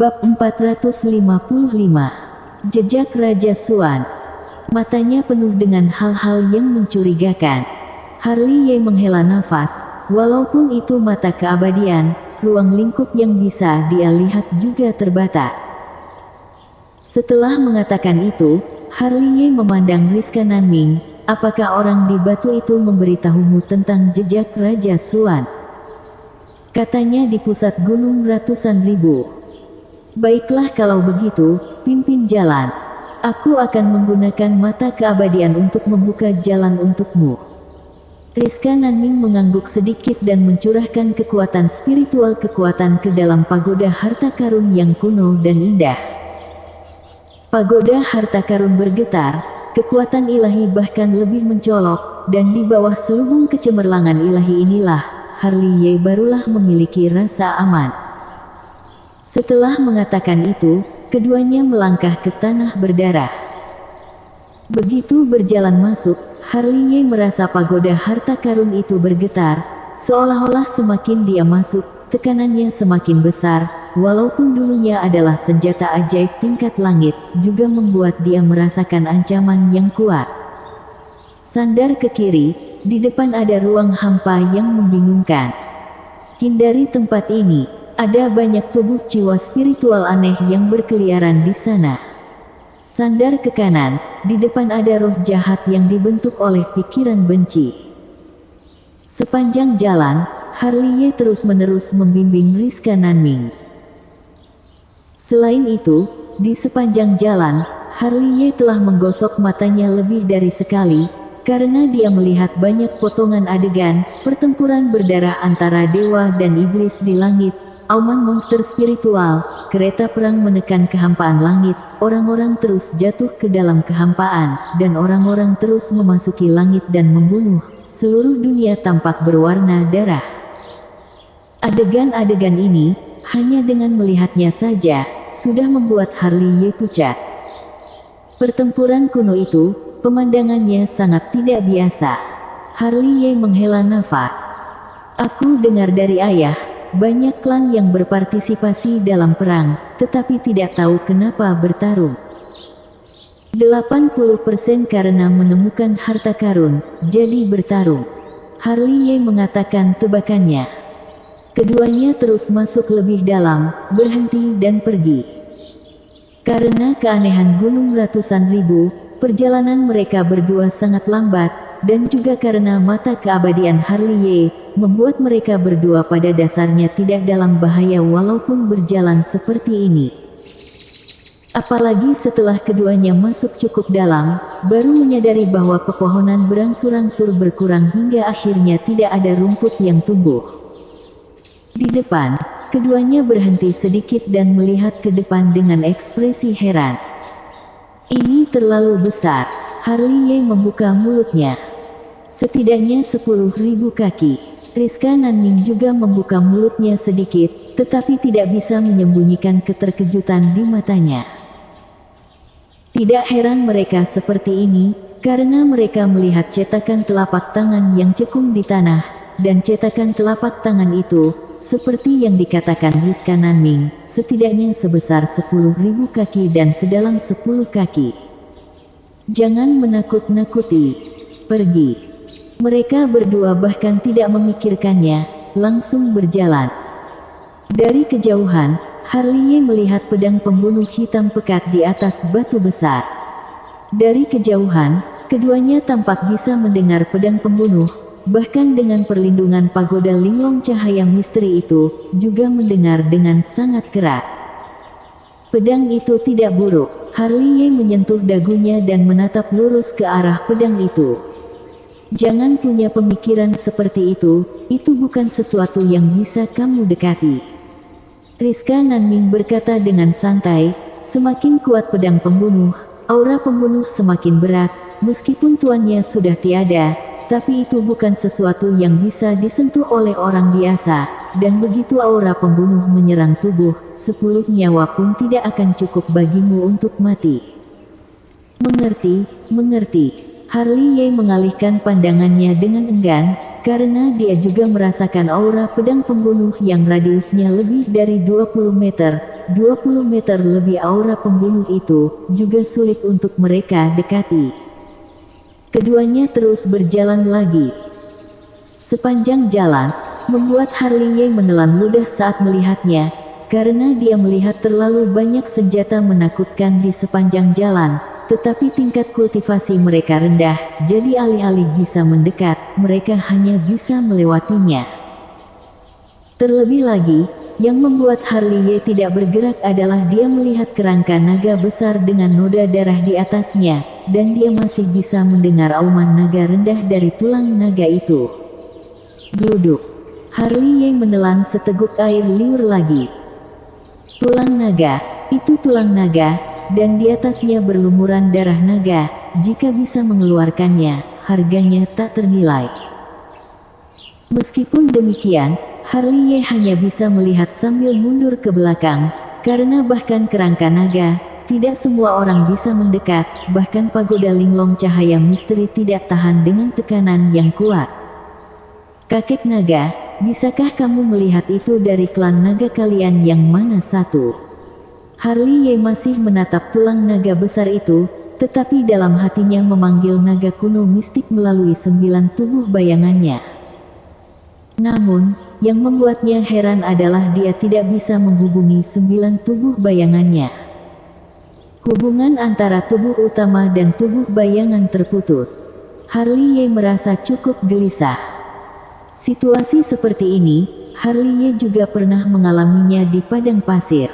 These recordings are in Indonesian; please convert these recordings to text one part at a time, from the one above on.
Bab 455. Jejak Raja Xuan. Matanya penuh dengan hal-hal yang mencurigakan. Harley Ye menghela nafas, walaupun itu mata keabadian, ruang lingkup yang bisa dia lihat juga terbatas. Setelah mengatakan itu, Harley Ye memandang Rizka Nanming. Apakah orang di batu itu memberitahumu tentang jejak Raja Xuan? Katanya di pusat gunung ratusan ribu. Baiklah kalau begitu, pimpin jalan. Aku akan menggunakan mata keabadian untuk membuka jalan untukmu. Rizka Nanming mengangguk sedikit dan mencurahkan kekuatan spiritual kekuatan ke dalam pagoda harta karun yang kuno dan indah. Pagoda harta karun bergetar, kekuatan ilahi bahkan lebih mencolok, dan di bawah selubung kecemerlangan ilahi inilah, Harley Ye barulah memiliki rasa aman. Setelah mengatakan itu, keduanya melangkah ke tanah berdarah. Begitu berjalan masuk, Harley Ye merasa pagoda harta karun itu bergetar, seolah-olah semakin dia masuk, tekanannya semakin besar, walaupun dulunya adalah senjata ajaib tingkat langit, juga membuat dia merasakan ancaman yang kuat. Sandar ke kiri, di depan ada ruang hampa yang membingungkan. Hindari tempat ini. Ada banyak tubuh jiwa spiritual aneh yang berkeliaran di sana. Sandar ke kanan, di depan ada roh jahat yang dibentuk oleh pikiran benci. Sepanjang jalan, Harley Ye terus-menerus membimbing Rizka Nanming. Selain itu, di sepanjang jalan, Harley Ye telah menggosok matanya lebih dari sekali, karena dia melihat banyak potongan adegan, pertempuran berdarah antara dewa dan iblis di langit, auman monster spiritual, kereta perang menekan kehampaan langit, orang-orang terus jatuh ke dalam kehampaan, dan orang-orang terus memasuki langit dan membunuh. Seluruh dunia tampak berwarna darah. Adegan-adegan ini, hanya dengan melihatnya saja, sudah membuat Harley Ye pucat. Pertempuran kuno itu, pemandangannya sangat tidak biasa. Harley Ye menghela nafas. Aku dengar dari ayah, banyak klan yang berpartisipasi dalam perang, tetapi tidak tahu kenapa bertarung. 80% karena menemukan harta karun, jadi bertarung. Harley Ye mengatakan tebakannya. Keduanya terus masuk lebih dalam, berhenti dan pergi. Karena keanehan gunung ratusan ribu, perjalanan mereka berdua sangat lambat, dan juga karena mata keabadian Harley Ye, membuat mereka berdua pada dasarnya tidak dalam bahaya walaupun berjalan seperti ini. Apalagi setelah keduanya masuk cukup dalam, baru menyadari bahwa pepohonan berangsur-angsur berkurang hingga akhirnya tidak ada rumput yang tumbuh. Di depan, keduanya berhenti sedikit dan melihat ke depan dengan ekspresi heran. Ini terlalu besar. Harley Ye membuka mulutnya. Setidaknya 10.000 kaki. Rizka Nanming juga membuka mulutnya sedikit, tetapi tidak bisa menyembunyikan keterkejutan di matanya. Tidak heran mereka seperti ini, karena mereka melihat cetakan telapak tangan yang cekung di tanah, dan cetakan telapak tangan itu, seperti yang dikatakan Rizka Nanming, setidaknya sebesar 10.000 kaki dan sedalam 10 kaki. Jangan menakut-nakuti. Pergi. Mereka berdua bahkan tidak memikirkannya, langsung berjalan. Dari kejauhan, Harley Ye melihat pedang pembunuh hitam pekat di atas batu besar. Dari kejauhan, keduanya tampak bisa mendengar pedang pembunuh, bahkan dengan perlindungan pagoda linglong cahaya misteri itu, juga mendengar dengan sangat keras. Pedang itu tidak buruk. Harley Ye menyentuh dagunya dan menatap lurus ke arah pedang itu. Jangan punya pemikiran seperti itu bukan sesuatu yang bisa kamu dekati. Rizka Nanming berkata dengan santai, semakin kuat pedang pembunuh, aura pembunuh semakin berat, meskipun tuannya sudah tiada, tapi itu bukan sesuatu yang bisa disentuh oleh orang biasa, dan begitu aura pembunuh menyerang tubuh, 10 nyawa pun tidak akan cukup bagimu untuk mati. Mengerti, mengerti. Harley Ye mengalihkan pandangannya dengan enggan, karena dia juga merasakan aura pedang pembunuh yang radiusnya lebih dari 20 meter, 20 meter lebih. Aura pembunuh itu juga sulit untuk mereka dekati. Keduanya terus berjalan lagi. Sepanjang jalan, membuat Harley menelan ludah saat melihatnya, karena dia melihat terlalu banyak senjata menakutkan di sepanjang jalan, tetapi tingkat kultivasi mereka rendah, jadi alih-alih bisa mendekat, mereka hanya bisa melewatinya. Terlebih lagi, yang membuat Harley tidak bergerak adalah dia melihat kerangka naga besar dengan noda darah di atasnya, dan dia masih bisa mendengar auman naga rendah dari tulang naga itu. Gluduk. Harley menelan seteguk air liur lagi. Tulang naga, itu tulang naga, dan di atasnya berlumuran darah naga. Jika bisa mengeluarkannya, harganya tak ternilai. Meskipun demikian, Harley hanya bisa melihat sambil mundur ke belakang, karena bahkan kerangka naga, tidak semua orang bisa mendekat, bahkan pagoda linglong cahaya misteri tidak tahan dengan tekanan yang kuat. Kakek naga, bisakah kamu melihat itu dari klan naga kalian yang mana satu? Harley masih menatap tulang naga besar itu, tetapi dalam hatinya memanggil naga kuno mistik melalui 9 tubuh bayangannya. Namun, yang membuatnya heran adalah dia tidak bisa menghubungi 9 tubuh bayangannya. Hubungan antara tubuh utama dan tubuh bayangan terputus. Harley merasa cukup gelisah. Situasi seperti ini, Harley juga pernah mengalaminya di padang pasir.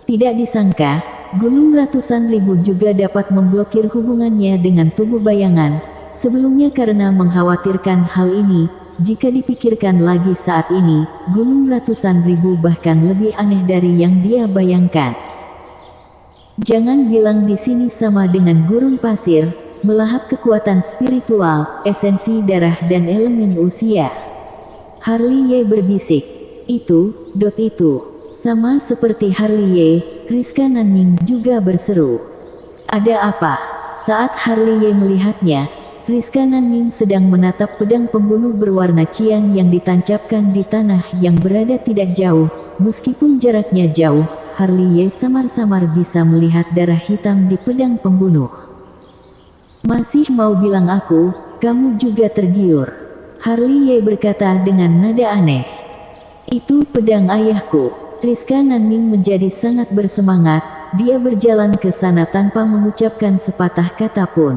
Tidak disangka, gunung ratusan ribu juga dapat memblokir hubungannya dengan tubuh bayangan. Sebelumnya karena mengkhawatirkan hal ini, jika dipikirkan lagi saat ini, gunung ratusan ribu bahkan lebih aneh dari yang dia bayangkan. Jangan bilang di sini sama dengan gurun pasir, melahap kekuatan spiritual, esensi darah dan elemen usia. Harley berbisik. Itu. Sama seperti Harley, Kriska Nanming juga berseru. Ada apa? Saat Harley melihatnya, Kriska Nanming sedang menatap pedang pembunuh berwarna cian yang ditancapkan di tanah yang berada tidak jauh. Meskipun jaraknya jauh, Harley samar-samar bisa melihat darah hitam di pedang pembunuh. Masih mau bilang aku, kamu juga tergiur? Harley berkata dengan nada aneh. Itu pedang ayahku. Kriska Nanming menjadi sangat bersemangat, dia berjalan ke sana tanpa mengucapkan sepatah kata pun.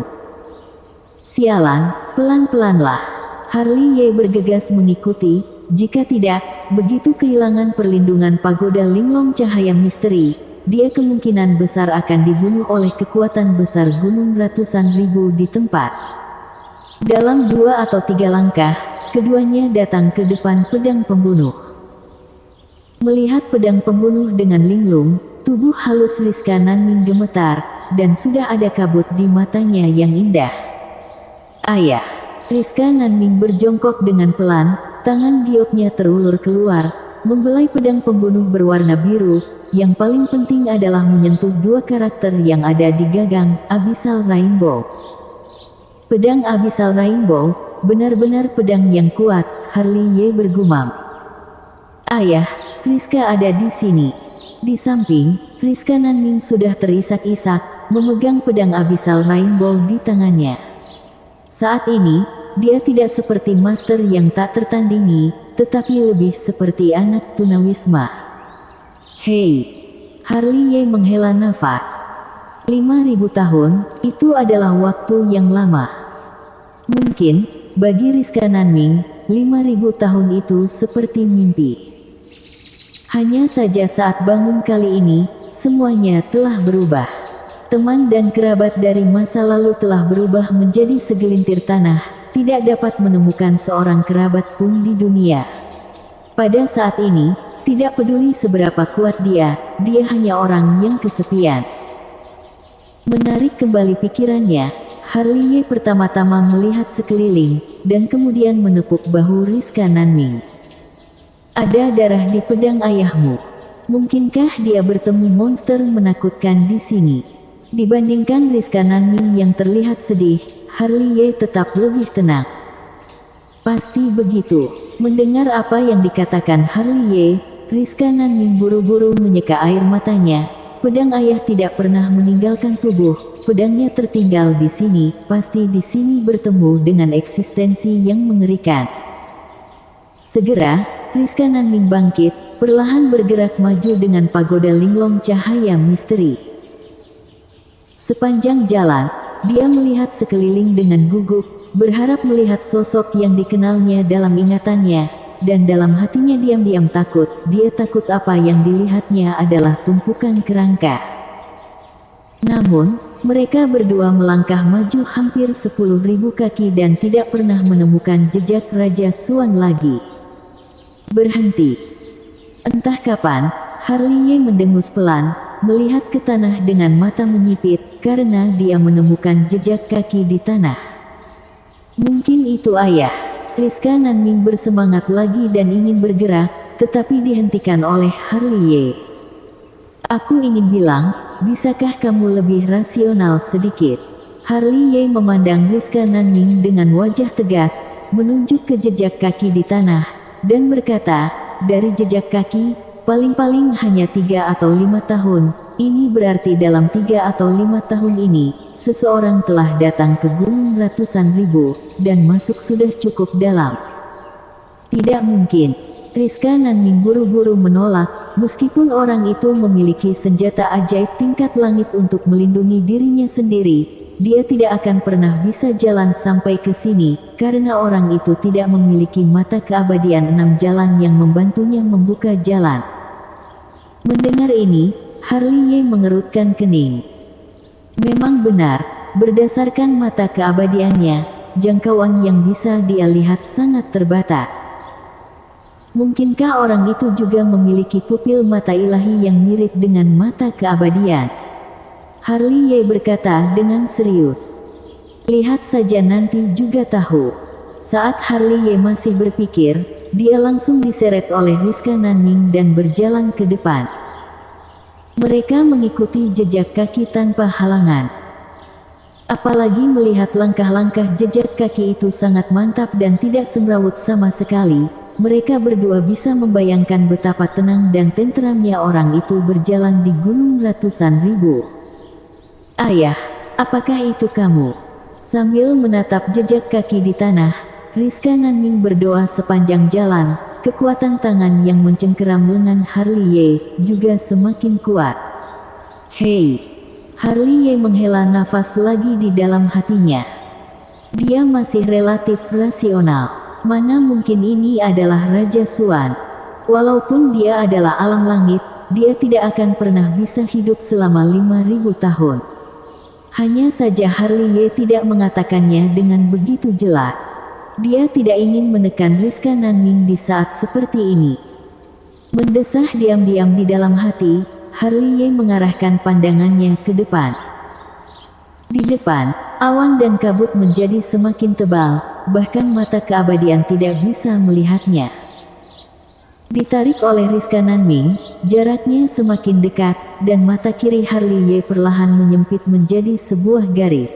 Sialan, pelan-pelanlah. Harley bergegas mengikuti, jika tidak, begitu kehilangan perlindungan pagoda linglong cahaya misteri, dia kemungkinan besar akan dibunuh oleh kekuatan besar gunung ratusan ribu di tempat. Dalam 2 atau 3 langkah, keduanya datang ke depan pedang pembunuh. Melihat pedang pembunuh dengan linglung, tubuh halus Kriska Nanming gemetar, dan sudah ada kabut di matanya yang indah. Ayah. Kriska Nanming berjongkok dengan pelan, tangan gioknya terulur keluar, membelai pedang pembunuh berwarna biru. Yang paling penting adalah menyentuh 2 karakter yang ada di gagang, Abyssal Rainbow. Pedang Abyssal Rainbow, benar-benar pedang yang kuat, Harley bergumam. Ayah, Kriska ada di sini. Di samping, Kriska Nanming sudah terisak-isak, memegang pedang Abyssal Rainbow di tangannya. Saat ini, dia tidak seperti master yang tak tertandingi, tetapi lebih seperti anak tunawisma. Hei! Harley menghela nafas. 5.000 tahun, itu adalah waktu yang lama. Mungkin, bagi Kriska Nanming, 5.000 tahun itu seperti mimpi. Hanya saja saat bangun kali ini, semuanya telah berubah. Teman dan kerabat dari masa lalu telah berubah menjadi segelintir tanah, tidak dapat menemukan seorang kerabat pun di dunia. Pada saat ini, tidak peduli seberapa kuat dia hanya orang yang kesepian. Menarik kembali pikirannya, Harley pertama-tama melihat sekeliling, dan kemudian menepuk bahu Kriska Nanming. Ada darah di pedang ayahmu. Mungkinkah dia bertemu monster menakutkan di sini? Dibandingkan Kriska Nanming yang terlihat sedih, Harley tetap lebih tenang. Pasti begitu. Mendengar apa yang dikatakan Harley, Rizka Nanming buru-buru menyeka air matanya. Pedang ayah tidak pernah meninggalkan tubuh, pedangnya tertinggal di sini, pasti di sini bertemu dengan eksistensi yang mengerikan. Segera, Rizka Nanming bangkit, perlahan bergerak maju dengan pagoda linglong cahaya misteri. Sepanjang jalan, dia melihat sekeliling dengan gugup, berharap melihat sosok yang dikenalnya dalam ingatannya. Dan dalam hatinya diam-diam takut, dia takut apa yang dilihatnya adalah tumpukan kerangka. Namun, mereka berdua melangkah maju hampir 10.000 kaki dan tidak pernah menemukan jejak Raja Suan lagi. Berhenti. Entah kapan, Harliye mendengus pelan, melihat ke tanah dengan mata menyipit, karena dia menemukan jejak kaki di tanah. Mungkin itu ayah. Rizka Nanming bersemangat lagi dan ingin bergerak, tetapi dihentikan oleh Harliye. Aku ingin bilang, bisakah kamu lebih rasional sedikit? Harliye memandang Rizka Nanming dengan wajah tegas, menunjuk ke jejak kaki di tanah, dan berkata, dari jejak kaki, paling-paling hanya 3 atau 5 tahun, ini berarti dalam 3 atau 5 tahun ini, seseorang telah datang ke gunung ratusan ribu, dan masuk sudah cukup dalam. Tidak mungkin. Rizka Nanming buru-buru menolak, meskipun orang itu memiliki senjata ajaib tingkat langit untuk melindungi dirinya sendiri, dia tidak akan pernah bisa jalan sampai ke sini, karena orang itu tidak memiliki mata keabadian 6 jalan yang membantunya membuka jalan. Mendengar ini, Harliye mengerutkan kening. Memang benar, berdasarkan mata keabadiannya, jangkauan yang bisa dia lihat sangat terbatas. Mungkinkah orang itu juga memiliki pupil mata ilahi yang mirip dengan mata keabadian? Harliye berkata dengan serius. Lihat saja nanti juga tahu. Saat Harliye masih berpikir, dia langsung diseret oleh Rizka Nanming dan berjalan ke depan. Mereka mengikuti jejak kaki tanpa halangan. Apalagi melihat langkah-langkah jejak kaki itu sangat mantap dan tidak semrawut sama sekali, mereka berdua bisa membayangkan betapa tenang dan tenteramnya orang itu berjalan di gunung ratusan ribu. Ayah, apakah itu kamu? Sambil menatap jejak kaki di tanah, Rizka Nanming berdoa sepanjang jalan. Kekuatan tangan yang mencengkeram lengan Harliye juga semakin kuat. Hei! Harliye menghela nafas lagi di dalam hatinya. Dia masih relatif rasional. Mana mungkin ini adalah Raja Suan. Walaupun dia adalah alam langit, dia tidak akan pernah bisa hidup selama 5.000 tahun. Hanya saja Harliye tidak mengatakannya dengan begitu jelas. Dia tidak ingin menekan Rizka Nanming di saat seperti ini. Mendesah diam-diam di dalam hati, Harliye mengarahkan pandangannya ke depan. Di depan, awan dan kabut menjadi semakin tebal, bahkan mata keabadian tidak bisa melihatnya. Ditarik oleh Rizka Nanming, jaraknya semakin dekat, dan mata kiri Harliye perlahan menyempit menjadi sebuah garis.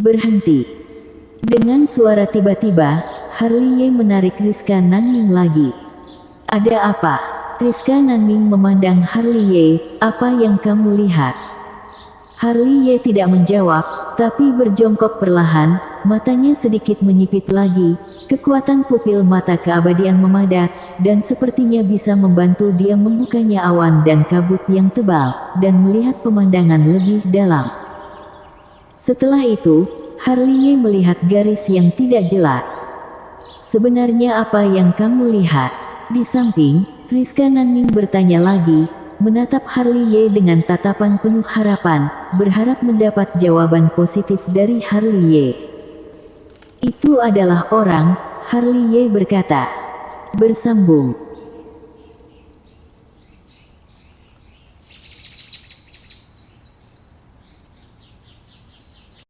Berhenti. Dengan suara tiba-tiba, Harliye menarik Rizka Nanming lagi. Ada apa? Rizka Nanming memandang Harliye, apa yang kamu lihat? Harliye tidak menjawab, tapi berjongkok perlahan, matanya sedikit menyipit lagi, kekuatan pupil mata keabadian memadat, dan sepertinya bisa membantu dia membukanya awan dan kabut yang tebal, dan melihat pemandangan lebih dalam. Setelah itu, Harliye melihat garis yang tidak jelas. Sebenarnya apa yang kamu lihat? Di samping, Rizka Nanming bertanya lagi, menatap Harliye dengan tatapan penuh harapan, berharap mendapat jawaban positif dari Harliye. Itu adalah orang, Harliye berkata. Bersambung.